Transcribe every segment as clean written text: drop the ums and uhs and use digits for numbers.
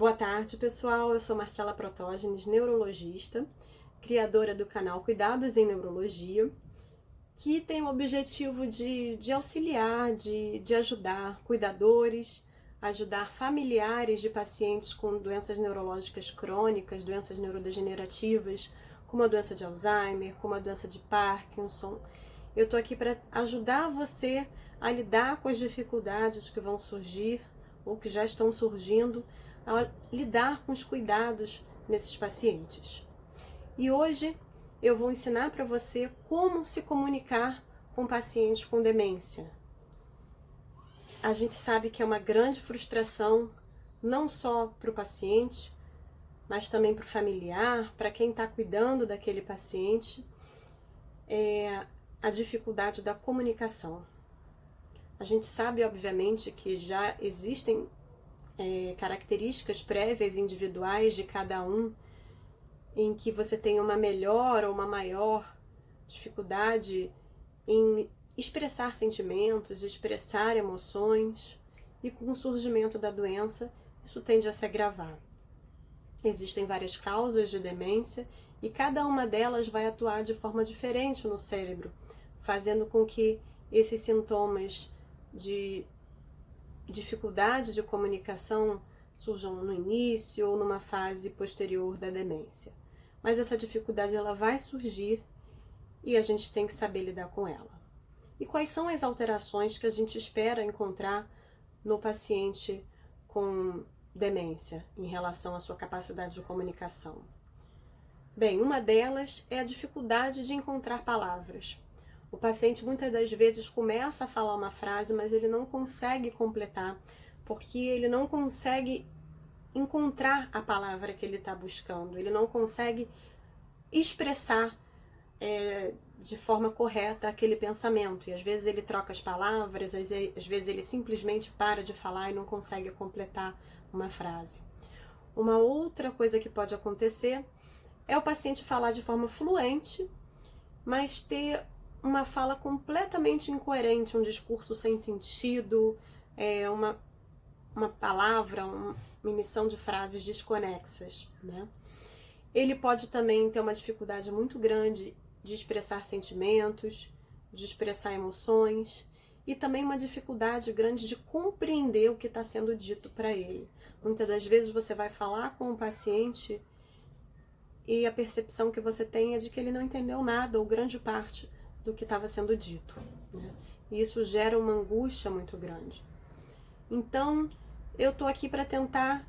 Boa tarde, pessoal. Eu sou Marcela Protógenes, neurologista, criadora do canal Cuidados em Neurologia, que tem o objetivo de auxiliar, de ajudar cuidadores, ajudar familiares de pacientes com doenças neurológicas crônicas, doenças neurodegenerativas, como a doença de Alzheimer, como a doença de Parkinson. Eu estou aqui para ajudar você a lidar com as dificuldades que vão surgir ou que já estão surgindo, a lidar com os cuidados nesses pacientes. E hoje eu vou ensinar para você como se comunicar com pacientes com demência. A gente sabe que é uma grande frustração, não só para o paciente, mas também para o familiar, para quem está cuidando daquele paciente, a dificuldade da comunicação. A gente sabe, obviamente, que já existem características prévias individuais de cada um, em que você tem uma melhor ou uma maior dificuldade em expressar sentimentos, expressar emoções, e com o surgimento da doença, isso tende a se agravar. Existem várias causas de demência e cada uma delas vai atuar de forma diferente no cérebro, fazendo com que esses sintomas de dificuldade de comunicação surjam no início ou numa fase posterior da demência. Mas essa dificuldade ela vai surgir e a gente tem que saber lidar com ela. E quais são as alterações que a gente espera encontrar no paciente com demência em relação à sua capacidade de comunicação? Bem, uma delas é a dificuldade de encontrar palavras. O paciente muitas das vezes começa a falar uma frase, mas ele não consegue completar, porque ele não consegue encontrar a palavra que ele está buscando, ele não consegue expressar de forma correta aquele pensamento, e às vezes ele troca as palavras, às vezes ele simplesmente para de falar e não consegue completar uma frase. Uma outra coisa que pode acontecer é o paciente falar de forma fluente, mas ter uma fala completamente incoerente, um discurso sem sentido, uma palavra, uma emissão de frases desconexas, né? Ele pode também ter uma dificuldade muito grande de expressar sentimentos, de expressar emoções, e também uma dificuldade grande de compreender o que está sendo dito para ele. Muitas das vezes você vai falar com o paciente e a percepção que você tem é de que ele não entendeu nada ou grande parte do que estava sendo dito, né? E isso gera uma angústia muito grande. Então, eu estou aqui para tentar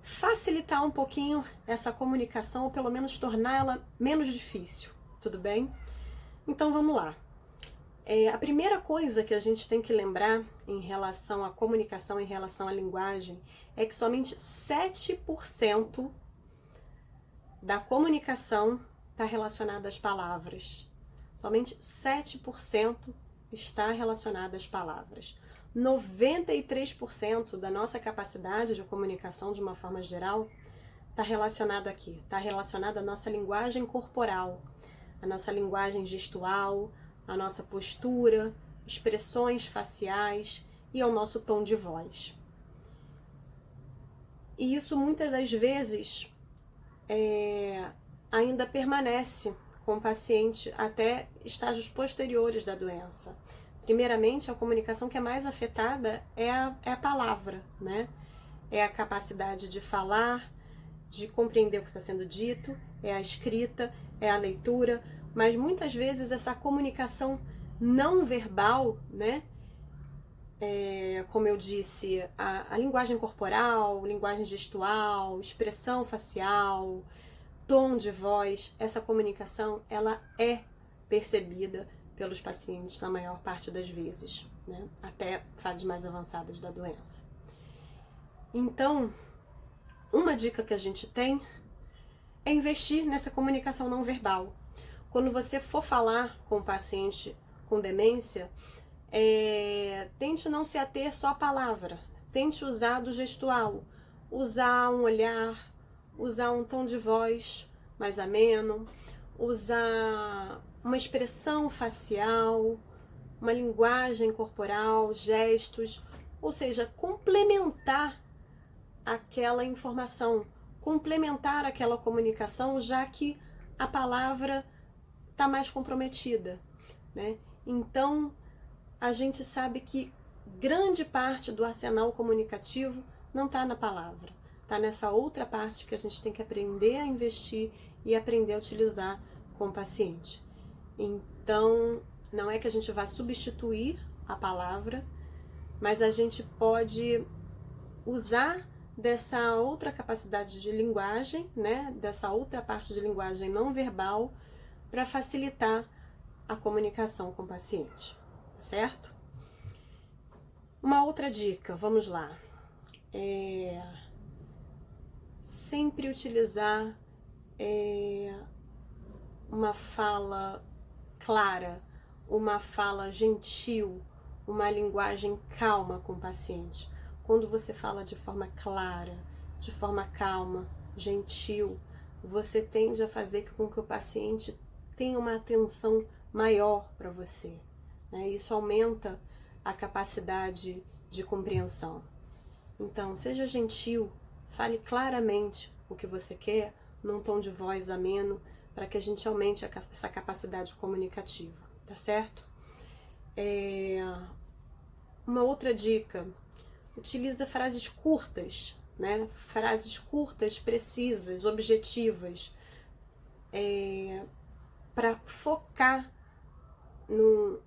facilitar um pouquinho essa comunicação, ou pelo menos torná-la menos difícil, tudo bem? Então, vamos lá. A primeira coisa que a gente tem que lembrar em relação à comunicação, em relação à linguagem, é que somente 7% da comunicação está relacionada às palavras. Somente 7% está relacionado às palavras. 93% da nossa capacidade de comunicação, de uma forma geral, está relacionado aqui. Está relacionado à nossa linguagem corporal, à nossa linguagem gestual, à nossa postura, expressões faciais e ao nosso tom de voz. E isso muitas das vezes ainda permanece com o paciente até estágios posteriores da doença. Primeiramente, a comunicação que é mais afetada é a palavra, né? É a capacidade de falar, de compreender o que está sendo dito, é a escrita, é a leitura, mas muitas vezes essa comunicação não verbal, né? Como eu disse, a linguagem corporal, linguagem gestual, expressão facial, tom de voz, essa comunicação, ela é percebida pelos pacientes na maior parte das vezes, né? Até fases mais avançadas da doença. Então, uma dica que a gente tem é investir nessa comunicação não verbal. Quando você for falar com o paciente com demência, tente não se ater só à palavra, tente usar do gestual, usar um olhar, usar um tom de voz mais ameno, usar uma expressão facial, uma linguagem corporal, gestos, ou seja, complementar aquela informação, complementar aquela comunicação, já que a palavra está mais comprometida, né? Então, a gente sabe que grande parte do arsenal comunicativo não está na palavra, está nessa outra parte que a gente tem que aprender a investir e aprender a utilizar com o paciente. Então, não é que a gente vá substituir a palavra, mas a gente pode usar dessa outra capacidade de linguagem, né, dessa outra parte de linguagem não verbal, para facilitar a comunicação com o paciente, certo? Uma outra dica, vamos lá, sempre utilizar uma fala clara, uma fala gentil, uma linguagem calma com o paciente. Quando você fala de forma clara, de forma calma, gentil, você tende a fazer com que o paciente tenha uma atenção maior para você, né? Isso aumenta a capacidade de compreensão. Então, seja gentil, fale claramente o que você quer, num tom de voz ameno, para que a gente aumente essa capacidade comunicativa, tá certo? Uma outra dica, utiliza frases curtas, né? Frases curtas, precisas, objetivas, para focar no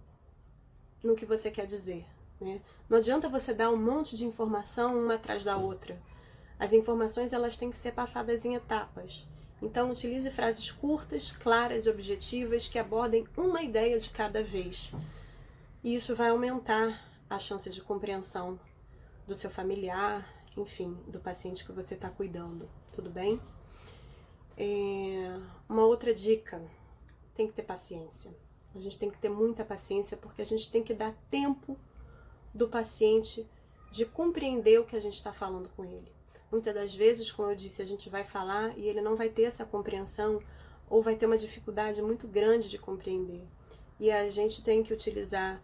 que você quer dizer, né? Não adianta você dar um monte de informação uma atrás da outra. As informações, elas têm que ser passadas em etapas. Então, utilize frases curtas, claras e objetivas que abordem uma ideia de cada vez. E isso vai aumentar a chance de compreensão do seu familiar, enfim, do paciente que você está cuidando, tudo bem? Uma outra dica, tem que ter paciência. A gente tem que ter muita paciência, porque a gente tem que dar tempo do paciente de compreender o que a gente está falando com ele. Muitas das vezes, como eu disse, a gente vai falar e ele não vai ter essa compreensão, ou vai ter uma dificuldade muito grande de compreender. E a gente tem que utilizar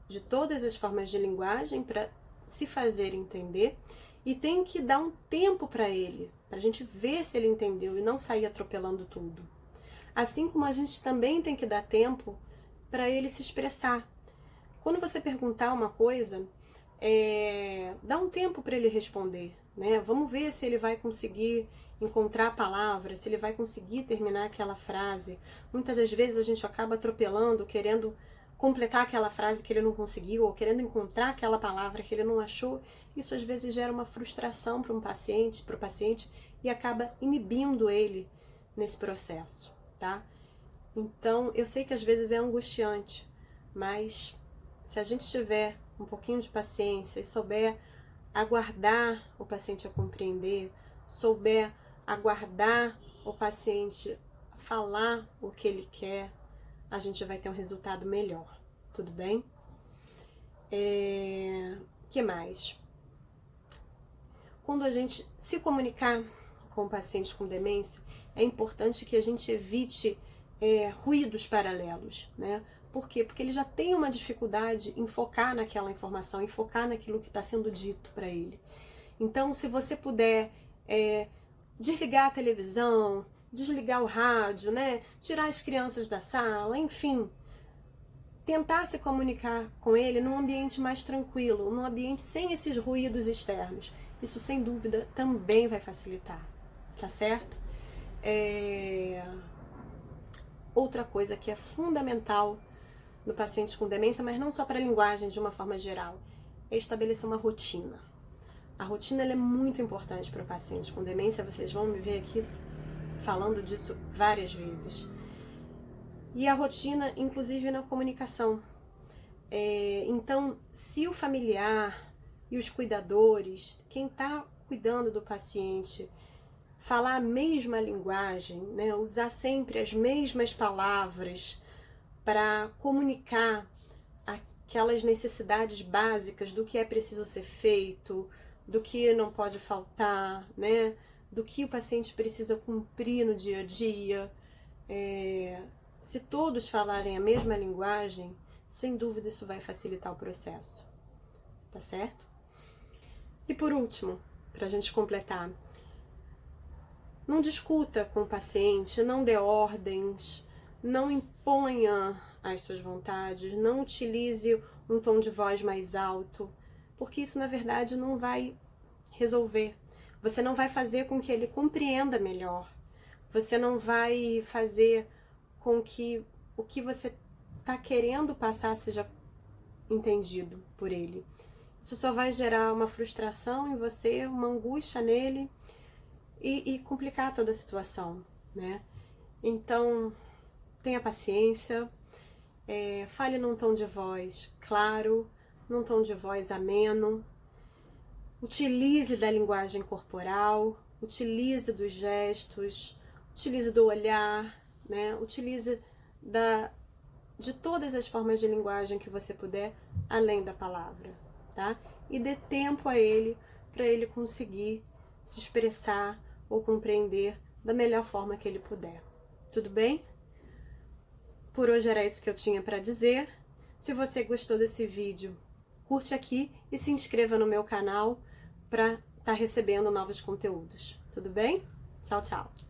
de todas as formas de linguagem para se fazer entender, e tem que dar um tempo para ele, para a gente ver se ele entendeu e não sair atropelando tudo. Assim como a gente também tem que dar tempo para ele se expressar. Quando você perguntar uma coisa, dá um tempo para ele responder, né? Vamos ver se ele vai conseguir encontrar a palavra, se ele vai conseguir terminar aquela frase. Muitas das vezes a gente acaba atropelando, querendo completar aquela frase que ele não conseguiu, ou querendo encontrar aquela palavra que ele não achou. Isso às vezes gera uma frustração para o paciente, e acaba inibindo ele nesse processo, tá? Então, eu sei que às vezes é angustiante, mas se a gente tiver um pouquinho de paciência e souber aguardar o paciente a compreender, souber aguardar o paciente falar o que ele quer, a gente vai ter um resultado melhor, tudo bem? Que mais? Quando a gente se comunicar com pacientes com demência, é importante que a gente evite ruídos paralelos, né? Por quê? Porque ele já tem uma dificuldade em focar naquela informação, em focar naquilo que está sendo dito para ele. Então, se você puder desligar a televisão, desligar o rádio, né? Tirar as crianças da sala, enfim, tentar se comunicar com ele num ambiente mais tranquilo, num ambiente sem esses ruídos externos. Isso, sem dúvida, também vai facilitar, tá certo? Outra coisa que é fundamental no paciente com demência, mas não só para a linguagem de uma forma geral, é estabelecer uma rotina. A rotina, ela é muito importante para o paciente com demência, vocês vão me ver aqui falando disso várias vezes. E a rotina, inclusive na comunicação. Então, se o familiar e os cuidadores, quem está cuidando do paciente, falar a mesma linguagem, né, usar sempre as mesmas palavras para comunicar aquelas necessidades básicas do que é preciso ser feito, do que não pode faltar, né, do que o paciente precisa cumprir no dia a dia. Se todos falarem a mesma linguagem, sem dúvida isso vai facilitar o processo, tá certo? E por último, pra gente completar. Não discuta com o paciente, não dê ordens, não imponha as suas vontades, não utilize um tom de voz mais alto, porque isso na verdade não vai resolver. Você não vai fazer com que ele compreenda melhor. Você não vai fazer com que o que você está querendo passar seja entendido por ele. Isso só vai gerar uma frustração em você, uma angústia nele e complicar toda a situação, né? Então, tenha paciência, fale num tom de voz claro, num tom de voz ameno, utilize da linguagem corporal, utilize dos gestos, utilize do olhar, né? Utilize de todas as formas de linguagem que você puder, além da palavra, tá? E dê tempo a ele, para ele conseguir se expressar ou compreender da melhor forma que ele puder. Tudo bem? Por hoje era isso que eu tinha para dizer. Se você gostou desse vídeo, curte aqui e se inscreva no meu canal para estar recebendo novos conteúdos. Tudo bem? Tchau, tchau!